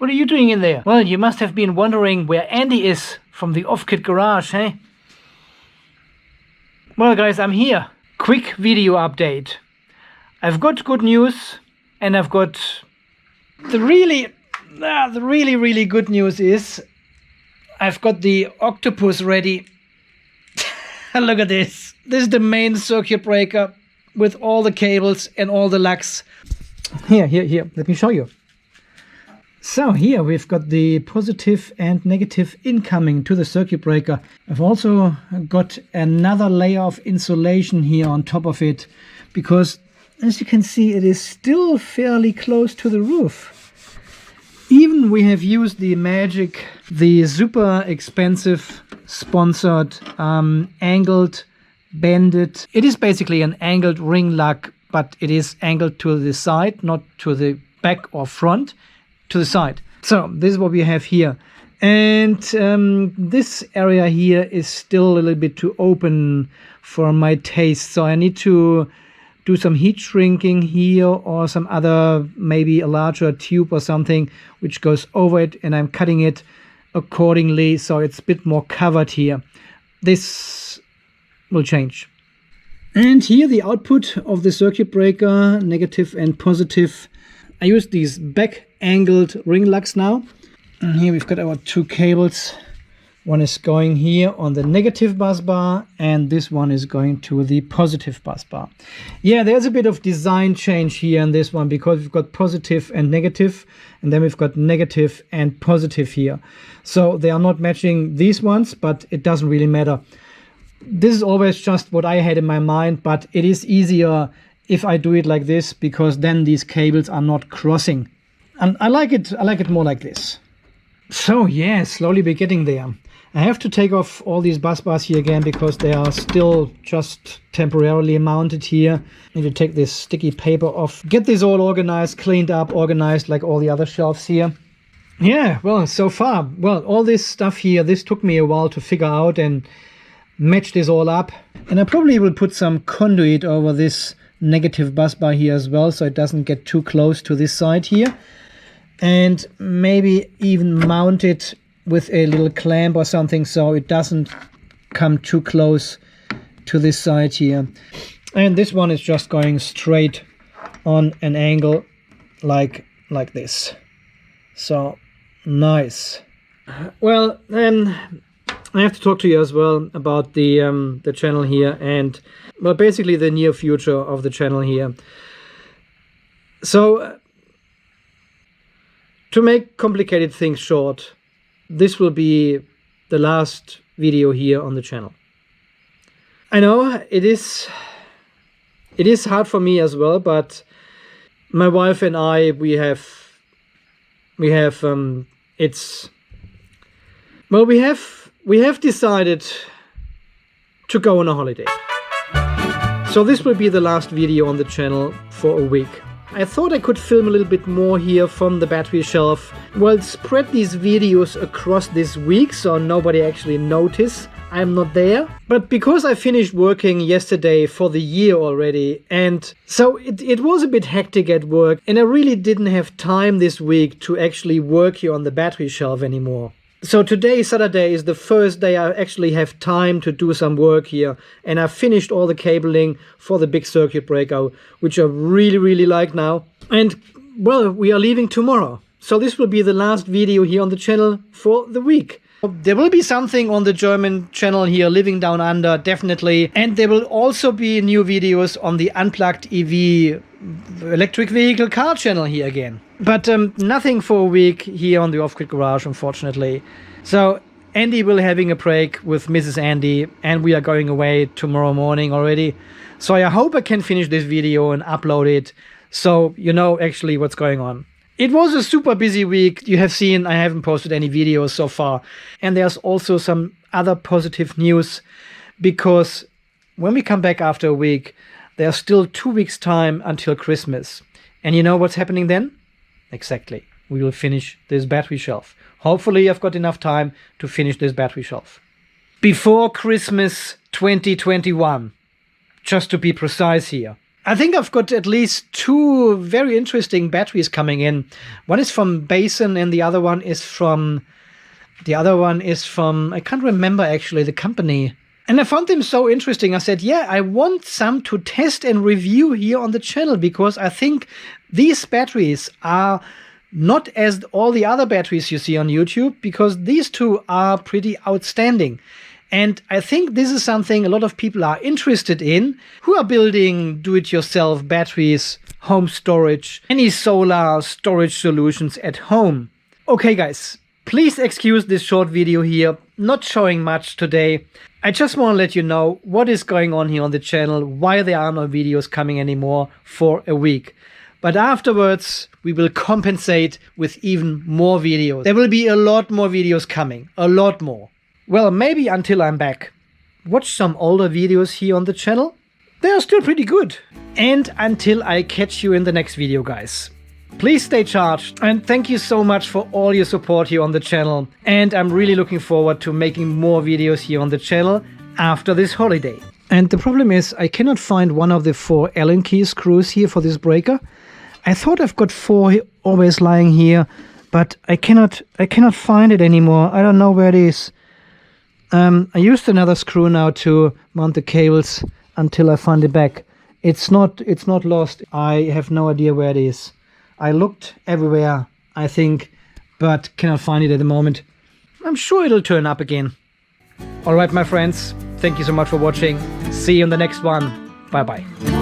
what are you doing in there? Well, you must have been wondering where Andy is from the Off-Kit Garage, eh? Well, guys, I'm here. Quick video update. I've got good news, and I've got the really good news is I've got the octopus ready. Look at this. This is the main circuit breaker with all the cables and all the lugs. Here. Let me show you. So here we've got the positive and negative incoming to the circuit breaker. I've also got another layer of insulation here on top of it because, as you can see, it is still fairly close to the roof. Even we have used the super expensive sponsored angled banded. It is basically an angled ring lug, but it is angled to the side, not to the back or front, to the side. So this is what we have here. And this area here is still a little bit too open for my taste. So I need to do some heat shrinking here or some other, maybe a larger tube or something, which goes over it. And I'm cutting it accordingly so it's a bit more covered here. This will change. And here the output of the circuit breaker, negative and positive. I use these back angled ring lugs now. And here we've got our two cables. One is going here on the negative bus bar and this one is going to the positive bus bar. Yeah, there's a bit of design change here in this one because we've got positive and negative, and then we've got negative and positive here. So they are not matching these ones, but it doesn't really matter. This is always just what I had in my mind, but it is easier if I do it like this because then these cables are not crossing. And I like it more like this. So yeah, slowly we're getting there. I have to take off all these bus bars here again because they are still just temporarily mounted here. Need to take this sticky paper off. Get this all organized, cleaned up, organized like all the other shelves here. Yeah, well, so far, well, all this stuff here, this took me a while to figure out and match this all up. And I probably will put some conduit over this negative bus bar here as well, so it doesn't get too close to this side here. And maybe even mount it with a little clamp or something so it doesn't come too close to this side here. And this one is just going straight on an angle like this. So nice. Well, then I have to talk to you as well about the channel here and, well, basically the near future of the channel here. So to make complicated things short, this will be the last video here on the channel. I know it is hard for me as well, but my wife and I, we have decided to go on a holiday. So this will be the last video on the channel for a week. I thought I could film a little bit more here from the battery shelf. Well, spread these videos across this week so nobody actually notice I'm not there. But because I finished working yesterday for the year already, and so it was a bit hectic at work, and I really didn't have time this week to actually work here on the battery shelf anymore. So today, Saturday, is the first day I actually have time to do some work here, and I finished all the cabling for the big circuit breaker, which I really like now. And well, we are leaving tomorrow. So this will be the last video here on the channel for the week. There will be something on the German channel here, Living Down Under, definitely. And there will also be new videos on the Unplugged EV electric vehicle car channel here again. But nothing for a week here on the Off-Kit Garage, unfortunately. So Andy will having a break with Mrs. Andy, and we are going away tomorrow morning already. So I hope I can finish this video and upload it so you know actually what's going on. It was a super busy week. You have seen I haven't posted any videos so far. And there's also some other positive news, because when we come back after a week, there's still 2 weeks time until Christmas. And you know what's happening then? Exactly. We will finish this battery shelf. Hopefully I've got enough time to finish this battery shelf before Christmas 2021. Just to be precise here. I think I've got at least 2 very interesting batteries coming in. One is from Basin and the other one is from I can't remember actually the company. And I found them so interesting. I said, yeah, I want some to test and review here on the channel, because I think these batteries are not as all the other batteries you see on YouTube, because these 2 are pretty outstanding. And I think this is something a lot of people are interested in who are building do-it-yourself batteries, home storage, any solar storage solutions at home. Okay, guys, please excuse this short video here, not showing much today. I just want to let you know what is going on here on the channel, why there are no videos coming anymore for a week. But afterwards, we will compensate with even more videos. There will be a lot more videos coming, a lot more. Well, maybe until I'm back. Watch some older videos here on the channel. They are still pretty good. And until I catch you in the next video, guys. Please stay charged, and thank you so much for all your support here on the channel. And I'm really looking forward to making more videos here on the channel after this holiday. And the problem is I cannot find one of the 4 Allen key screws here for this breaker. I thought I've got 4 always lying here, but I cannot find it anymore. I don't know where it is. I used another screw now to mount the cables until I find it back. It's not lost. I have no idea where it is. I looked everywhere, I think, but cannot find it at the moment. I'm sure it'll turn up again. Alright, my friends, thank you so much for watching. See you in the next one. Bye bye.